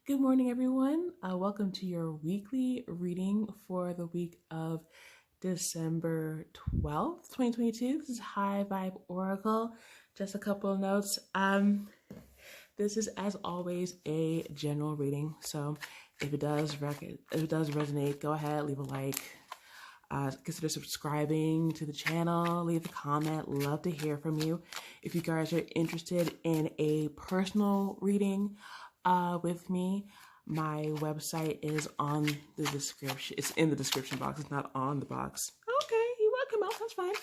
Good morning, everyone. Welcome to your weekly reading for the week of December 12th, 2022. This is High Vibe Oracle. Just a couple of notes. This is, as always, a general reading. So if it does resonate, go ahead, leave a like. Consider subscribing to the channel, leave a comment. Love to hear from you. If you guys are interested in a personal reading with me, my website is on the description. It's in the description box. It's not on the box. Okay, you want to come out? That's fine.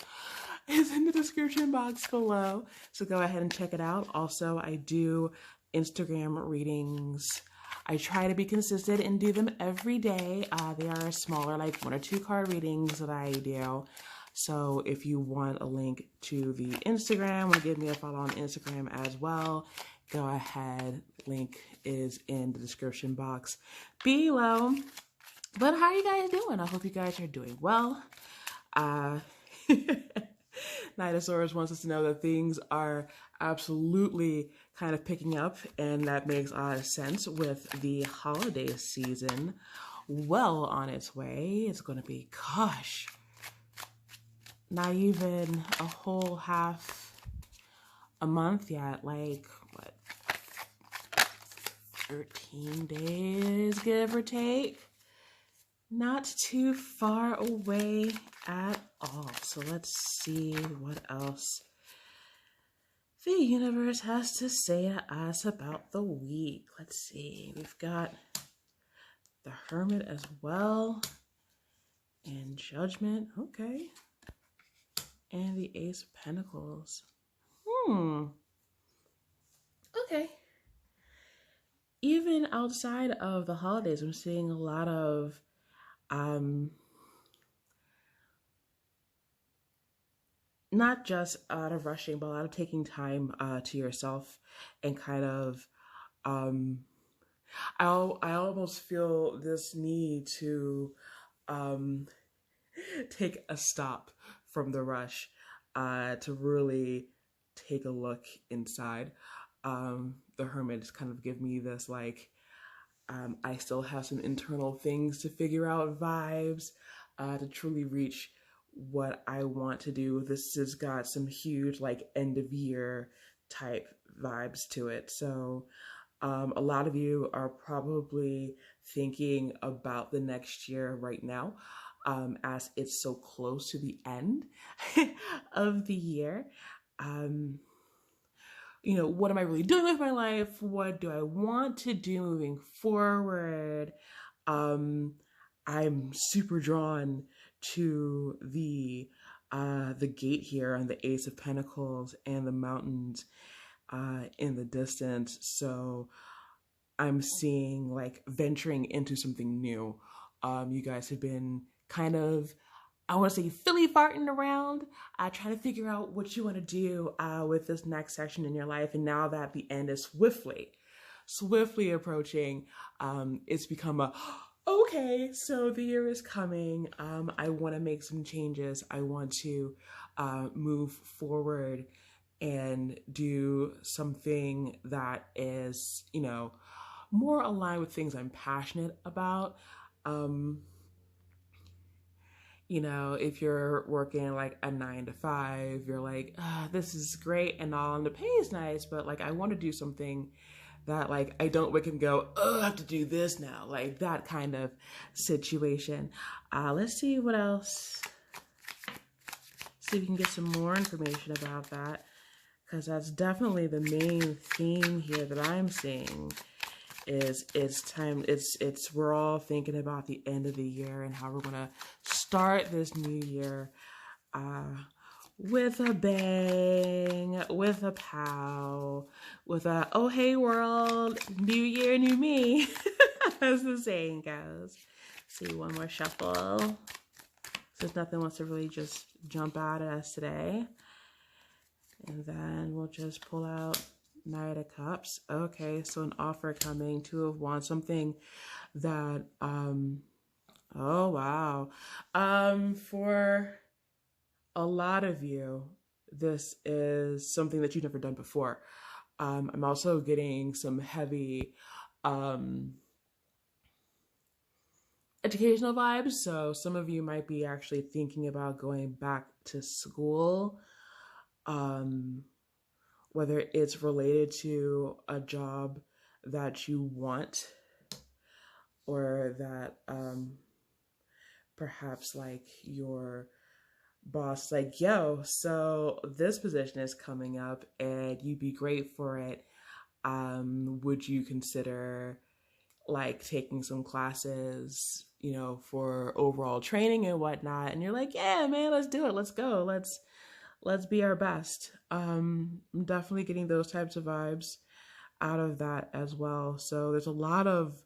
It's in the description box below. So go ahead and check it out. Also, I do Instagram readings. I try to be consistent and do them every day. They are smaller, like 1 or 2 card readings that I do. So if you want a link to the Instagram, want to give me a follow on Instagram as well, go ahead. Link is in the description box below. But how are you guys doing? I hope you guys are doing well. Nidosaurus wants us to know that things are absolutely kind of picking up, and that makes a lot of sense with the holiday season well on its way. It's going to be, gosh, not even a whole half a month yet, like, what, 13 days, give or take? Not too far away at all. So let's see what else the universe has to say to us about the week. Let's see. We've got the Hermit as well. And Judgment. Okay. And the Ace of Pentacles. Okay. Even outside of the holidays, I'm seeing a lot of not just out of rushing, but a lot of taking time to yourself and kind of, I almost feel this need to take a stop from the rush to really take a look inside. The Hermit just kind of give me this like, I still have some internal things to figure out vibes to truly reach what I want to do. This has got some huge like end of year type vibes to it. So a lot of you are probably thinking about the next year right now as it's so close to the end of the year. You know, what am I really doing with my life? What do I want to do moving forward? I'm super drawn to the gate here on the Ace of Pentacles and the mountains in the distance. So I'm seeing like venturing into something new. You guys have been kind of, I want to say, filly farting around, trying to figure out what you want to do with this next section in your life. And now that the end is swiftly approaching, it's become a, okay, so the year is coming. I want to make some changes. I want to move forward and do something that is, you know, more aligned with things I'm passionate about. You know, if you're working like a 9 to 5, you're like, this is great and all, and the pay is nice, but like I want to do something that like I don't wake and go, oh, I have to do this now, like that kind of situation. Let's see what else. See if we can get some more information about that, because that's definitely the main theme here that I'm seeing. Is it's time, we're all thinking about the end of the year and how we're gonna start this new year with a bang, with a pow, with a oh hey world, new year, new me, as the saying goes. See, one more shuffle, since nothing wants to really just jump out at us today. And then we'll just pull out Knight of Cups. Okay, so an offer coming, 2 of Wands, something that, oh wow. For a lot of you, this is something that you've never done before. I'm also getting some heavy um, educational vibes. So some of you might be actually thinking about going back to school, um, whether it's related to a job that you want or that perhaps like your boss like, yo, so this position is coming up and you'd be great for it. Would you consider like taking some classes, for overall training and whatnot? And you're like, yeah, man, let's do it. Let's go. Let's be our best. I'm definitely getting those types of vibes out of that as well. So there's a lot of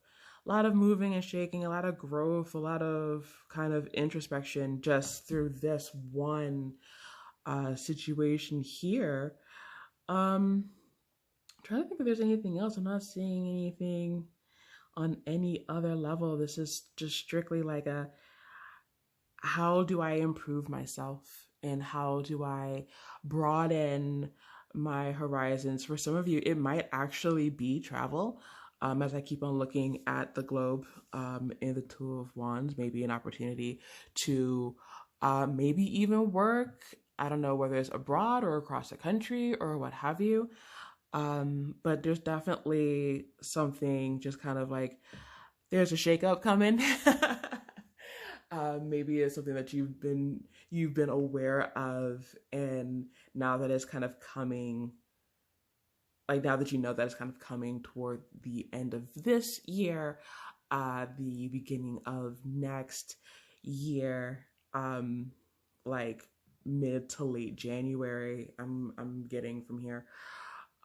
moving and shaking, a lot of growth, a lot of kind of introspection just through this one situation here. I'm trying to think if there's anything else. I'm not seeing anything on any other level. This is just strictly like a, how do I improve myself and how do I broaden my horizons? For some of you, it might actually be travel. As I keep on looking at the globe in the Two of Wands, maybe an opportunity to maybe even work. I don't know whether it's abroad or across the country or what have you. But there's definitely something just kind of like there's a shakeup coming. Maybe it's something that you've been aware of, and now that it's kind of coming, like now that you know that it's kind of coming toward the end of this year, the beginning of next year, like mid to late January, I'm getting from here.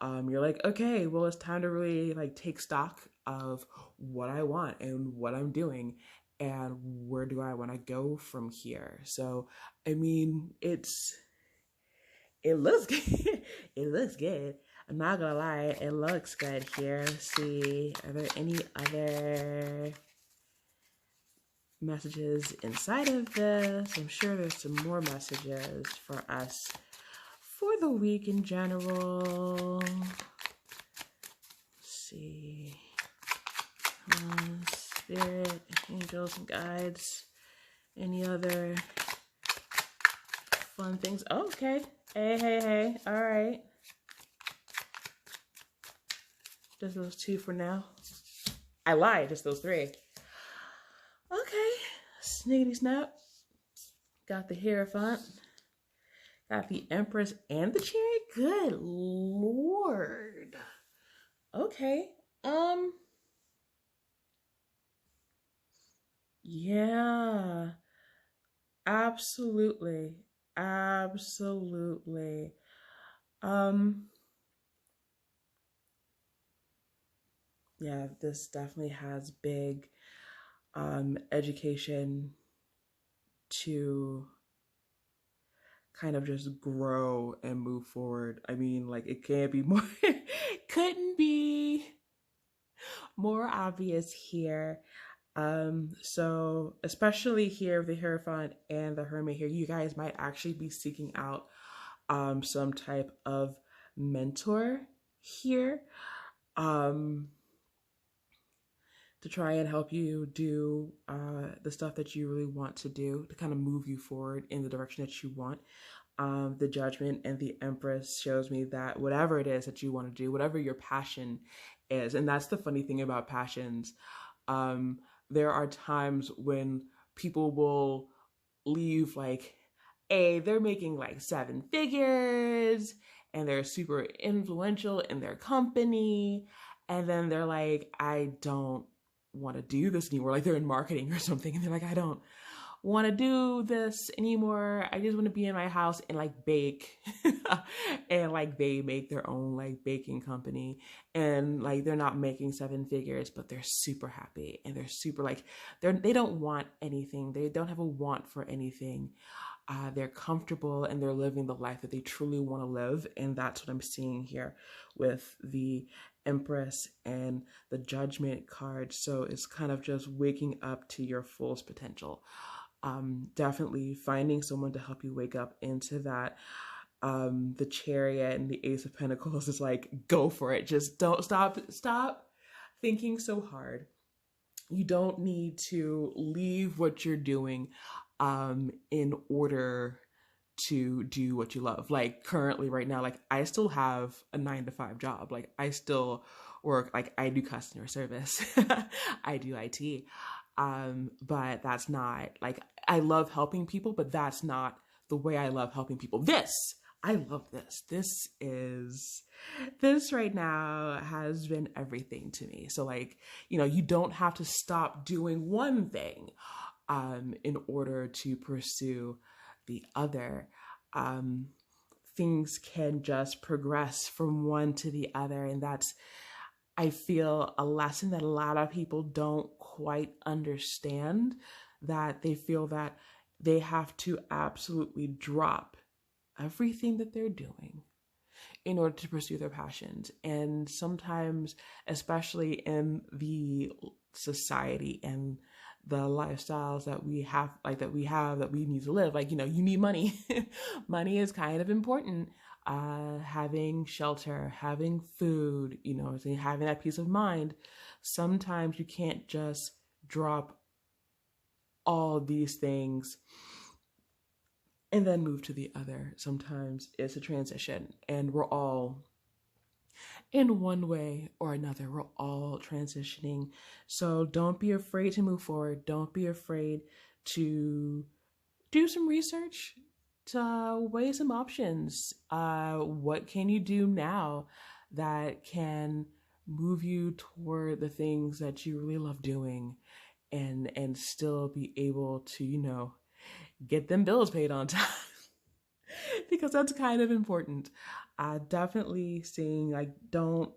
You're like, okay, well, it's time to really like take stock of what I want and what I'm doing and where do I want to go from here. So, I mean, it looks good. It looks good. I'm not gonna lie, it looks good here. Let's see, are there any other messages inside of this? I'm sure there's some more messages for us for the week in general. Let's see. Spirit, angels, and guides. Any other fun things? Oh, okay. Hey. All right. Just those two for now. I lied. Just those three. Okay. Sniggity snap. Got the Hierophant. Got the Empress and the Chariot. Good Lord. Okay. Yeah. Absolutely. Absolutely. Yeah, this definitely has big education to kind of just grow and move forward. I mean, like it can't be more couldn't be more obvious here. So especially here, the Hierophant and the Hermit here, you guys might actually be seeking out some type of mentor here to try and help you do the stuff that you really want to do, to kind of move you forward in the direction that you want. The Judgment and the Empress shows me that whatever it is that you want to do, whatever your passion is, and that's the funny thing about passions, there are times when people will leave like, hey, they're making like 7 figures and they're super influential in their company, and then they're like, I don't want to do this anymore. Like they're in marketing or something, and they're like, I don't want to do this anymore. I just want to be in my house and like bake. And like they make their own like baking company, and like they're not making 7 figures, but they're super happy and they're super like they don't want anything. They don't have a want for anything. They're comfortable and they're living the life that they truly want to live. And that's what I'm seeing here with the Empress and the Judgment card. So it's kind of just waking up to your fullest potential. Definitely finding someone to help you wake up into that. The Chariot and the Ace of Pentacles is like, go for it. Just don't stop thinking so hard. You don't need to leave what you're doing in order to do what you love. Like currently right now, like I still have a 9 to 5 job. Like I still work, like I do customer service. I do IT. But that's not like I love helping people, but that's not the way I love helping people. I love this. This right now has been everything to me. So like, you don't have to stop doing one thing in order to pursue the other. Things can just progress from one to the other. And that's, I feel, a lesson that a lot of people don't quite understand, that they feel that they have to absolutely drop everything that they're doing in order to pursue their passions. And sometimes, especially in the society and the lifestyles that we have, that we need to live, you need money. Money is kind of important. Having shelter, having food, having that peace of mind. Sometimes you can't just drop all these things and then move to the other. Sometimes it's a transition, and we're all, in one way or another, we're all transitioning. So don't be afraid to move forward. Don't be afraid to do some research, to weigh some options. What can you do now that can move you toward the things that you really love doing, and still be able to, get them bills paid on time? Because that's kind of important. Definitely saying, like, don't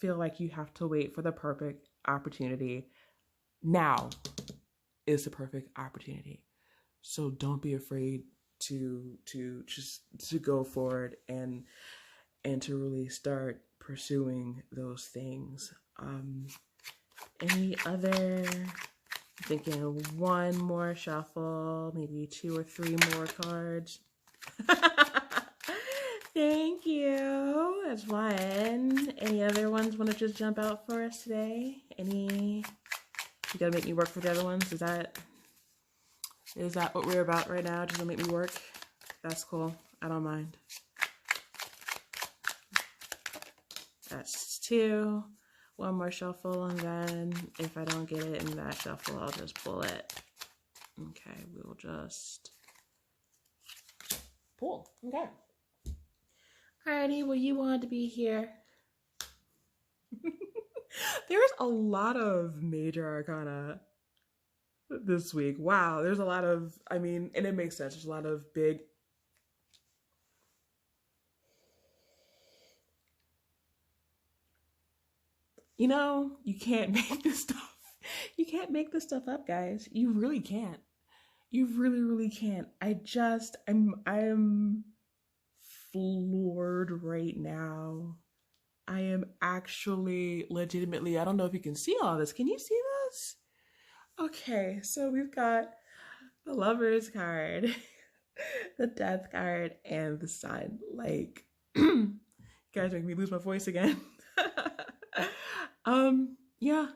feel like you have to wait for the perfect opportunity. Now is the perfect opportunity. So don't be afraid to go forward and to really start pursuing those things. Any other? I'm thinking one more shuffle, maybe 2 or 3 more cards. Thank you. That's one. Any other ones want to just jump out for us today? You gotta make me work for the other ones? Is that what we're about right now? Just gonna make me work? That's cool. I don't mind. That's 2. One more shuffle, and then if I don't get it in that shuffle, I'll just pull it. Okay, we'll just pull. Okay. Alrighty, well, you wanted to be here. There's a lot of major arcana this week. Wow, there's a lot of, and it makes sense. There's a lot of big. You can't make this stuff. You can't make this stuff up, guys. You really can't. You really, really can't. I am floored right now. I am actually legitimately, I don't know if you can see all this. Can you see this? Okay, so we've got the Lovers card, the Death card, and the Sun. Like, you guys make me lose my voice again. Yeah,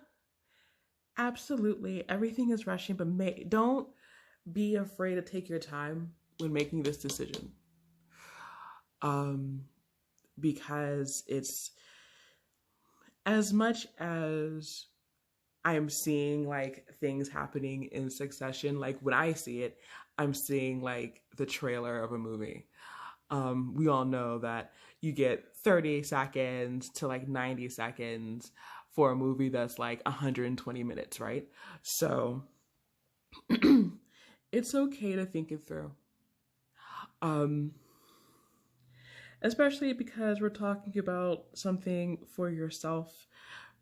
absolutely. Everything is rushing, but don't be afraid to take your time when making this decision. Because it's, as much as I'm seeing like things happening in succession, like when I see it, I'm seeing like the trailer of a movie. We all know that you get 30 seconds to like 90 seconds for a movie that's like 120 minutes, right? So it's okay to think it through. Especially because we're talking about something for yourself,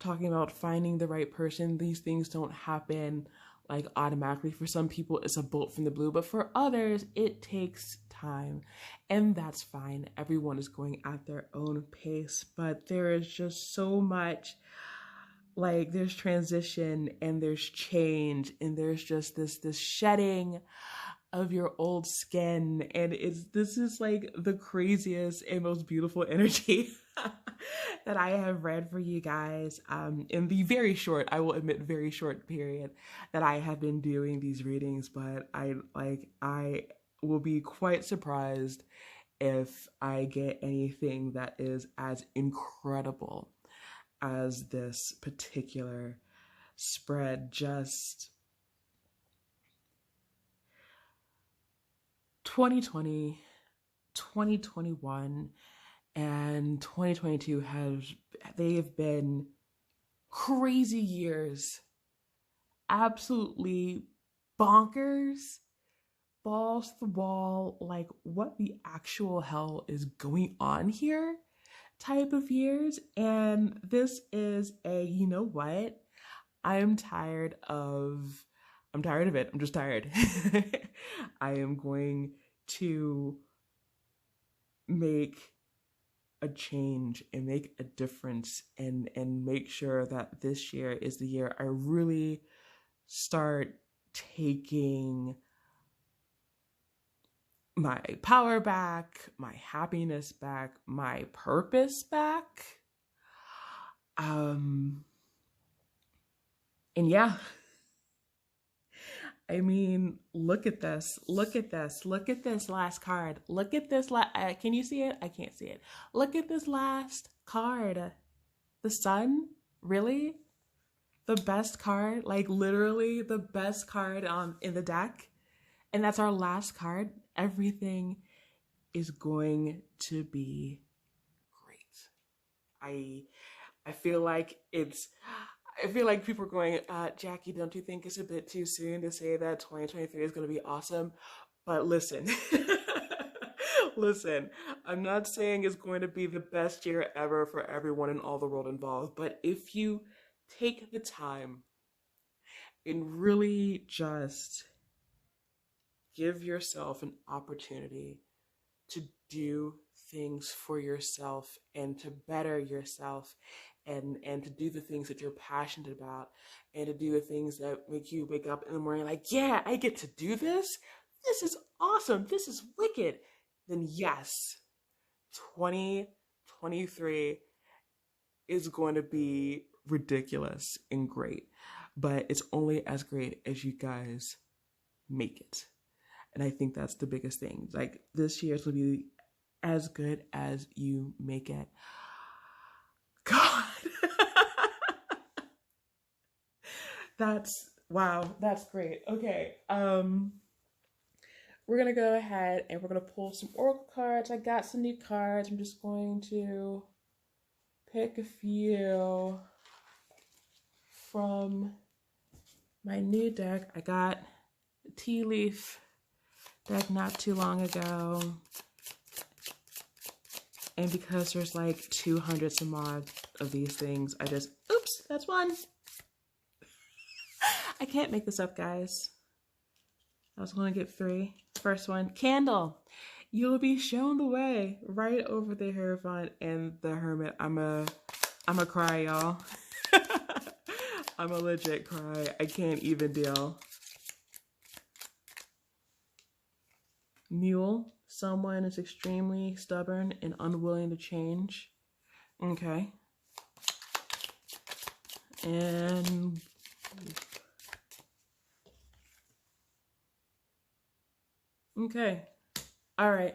talking about finding the right person. These things don't happen like automatically. For some people, it's a bolt from the blue, but for others, it takes time, and that's fine. Everyone is going at their own pace, but there is just so much, like, there's transition and there's change, and there's just this shedding of your old skin, and this is like the craziest and most beautiful energy. that I have read for you guys in the very short, I will admit, very short period that I have been doing these readings. But I will be quite surprised if I get anything that is as incredible as this particular spread. Just 2020, 2021, and 2022 they've been crazy years, absolutely bonkers, balls to the wall, like what the actual hell is going on here type of years. And this is a, you know what? I'm tired of it. I'm just tired. I am going to make a change and make a difference, and make sure that this year is the year I really start taking my power back, my happiness back, my purpose back. And yeah, I mean, look at this. Look at this. Look at this last card. Look at this. Can you see it? I can't see it. Look at this last card. The sun? Really? The best card? Like literally the best card in the deck? And that's our last card. Everything is going to be great. I feel like people are going, Jackie, don't you think it's a bit too soon to say that 2023 is going to be awesome? But listen, listen, I'm not saying it's going to be the best year ever for everyone in all the world involved, but if you take the time and really just give yourself an opportunity to do things for yourself and to better yourself, and to do the things that you're passionate about, and to do the things that make you wake up in the morning like, yeah, I get to do this. This is awesome. This is wicked. Then yes, 2023 is going to be ridiculous and great, but it's only as great as you guys make it. And I think that's the biggest thing. Like, this year will be as good as you make it. God. Wow, that's great. Okay. We're gonna go ahead and we're gonna pull some oracle cards. I got some new cards. I'm just going to pick a few from my new deck. I got the tea leaf deck not too long ago. And because there's like 200 some odd of these things, oops, that's one. I can't make this up, guys. I was going to get 3. First one, candle. You'll be shown the way, right over the Hierophant and the Hermit. I'm a cry, y'all. I'm a legit cry. I can't even deal. Mule. Someone is extremely stubborn and unwilling to change. Okay. And okay. All right.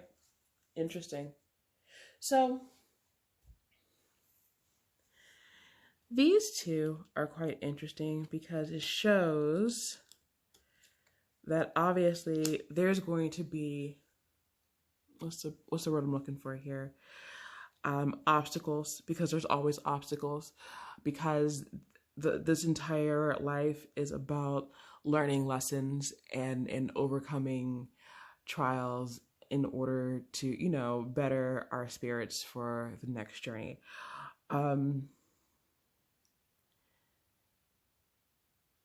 Interesting. So these two are quite interesting because it shows that obviously there's going to be, what's the word I'm looking for here? Obstacles, because there's always obstacles, because this entire life is about learning lessons and overcoming trials in order to, you know, better our spirits for the next journey.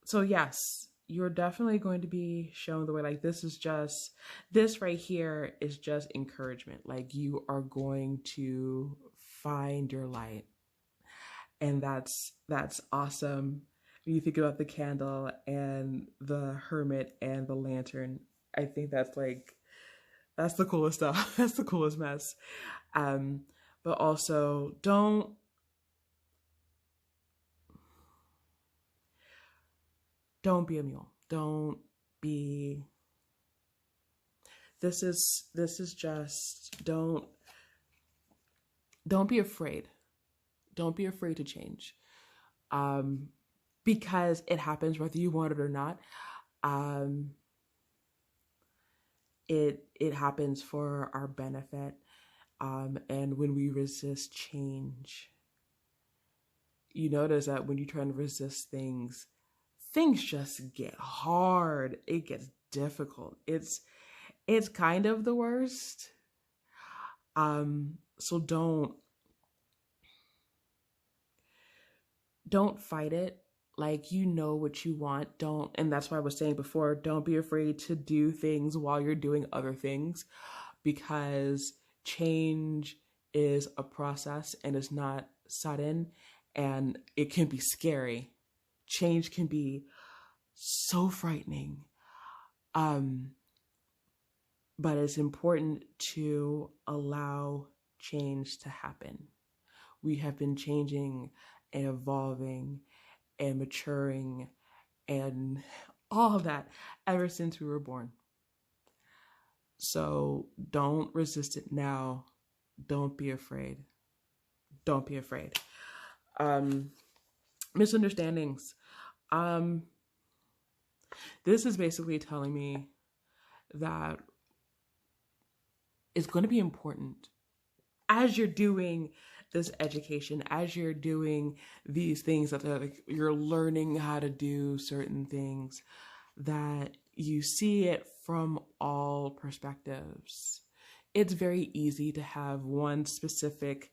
So yes, you're definitely going to be shown the way. Like, this right here is just encouragement. Like, you are going to find your light. And that's awesome. When you think about the candle and the Hermit and the lantern, I think that's the coolest stuff. That's the coolest mess. but also don't be a mule. Don't be this is just don't be afraid. Don't be afraid to change. Um because it happens whether you want it or not. Um it happens for our benefit. And when we resist change, you notice that when you try and resist things, things just get hard. It gets difficult. It's kind of the worst. So don't fight it. Like, you know what you want. Don't, and that's why I was saying before, don't be afraid to do things while you're doing other things, because change is a process and it's not sudden, and it can be scary. Change can be so frightening. Um, but it's important to allow change to happen. We have been changing and evolving and maturing and all of that ever since we were born. So don't resist it now. Don't be afraid. Don't be afraid. Misunderstandings. Um, this is basically telling me that it's going to be important as you're doing this education, as you're doing these things that like, you're learning how to do certain things, that you see it from all perspectives. It's very easy to have one specific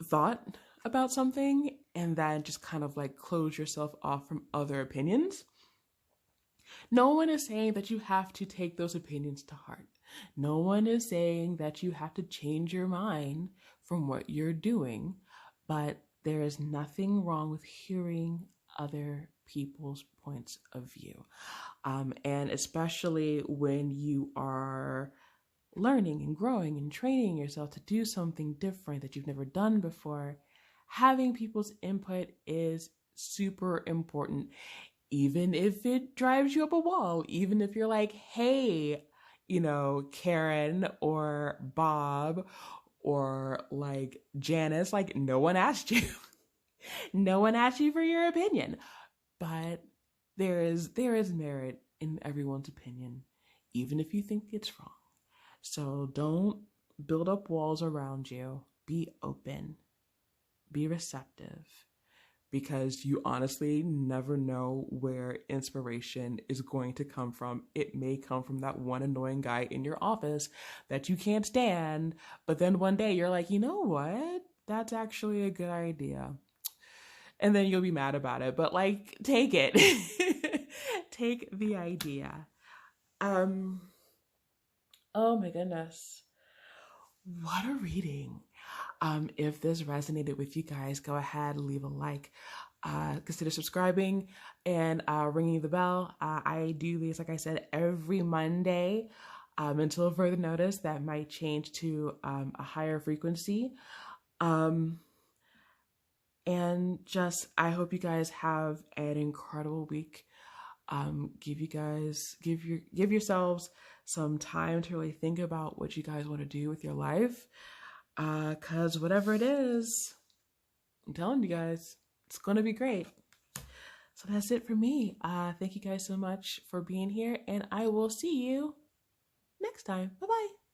thought about something and then just kind of like close yourself off from other opinions. No one is saying that you have to take those opinions to heart. No one is saying that you have to change your mind from what you're doing, but there is nothing wrong with hearing other people's points of view. And especially when you are learning and growing and training yourself to do something different that you've never done before, having people's input is super important, even if it drives you up a wall, even if you're like, hey, Karen or Bob or like Janice, like no one asked you. No one asked you for your opinion. But there is merit in everyone's opinion, even if you think it's wrong. So don't build up walls around you. Be open. Be receptive. Because you honestly never know where inspiration is going to come from. It may come from that one annoying guy in your office that you can't stand, but then one day you're like, you know what? That's actually a good idea. And then you'll be mad about it, but like, take it. Take the idea. Oh my goodness. What a reading. If this resonated with you guys, go ahead, leave a like, consider subscribing and ringing the bell. I do these, like I said, every Monday until further notice. That might change to a higher frequency. And just, I hope you guys have an incredible week. Give yourselves some time to really think about what you guys want to do with your life. Cause whatever it is, I'm telling you guys, it's gonna be great. So that's it for me. Thank you guys so much for being here, and I will see you next time. Bye-bye.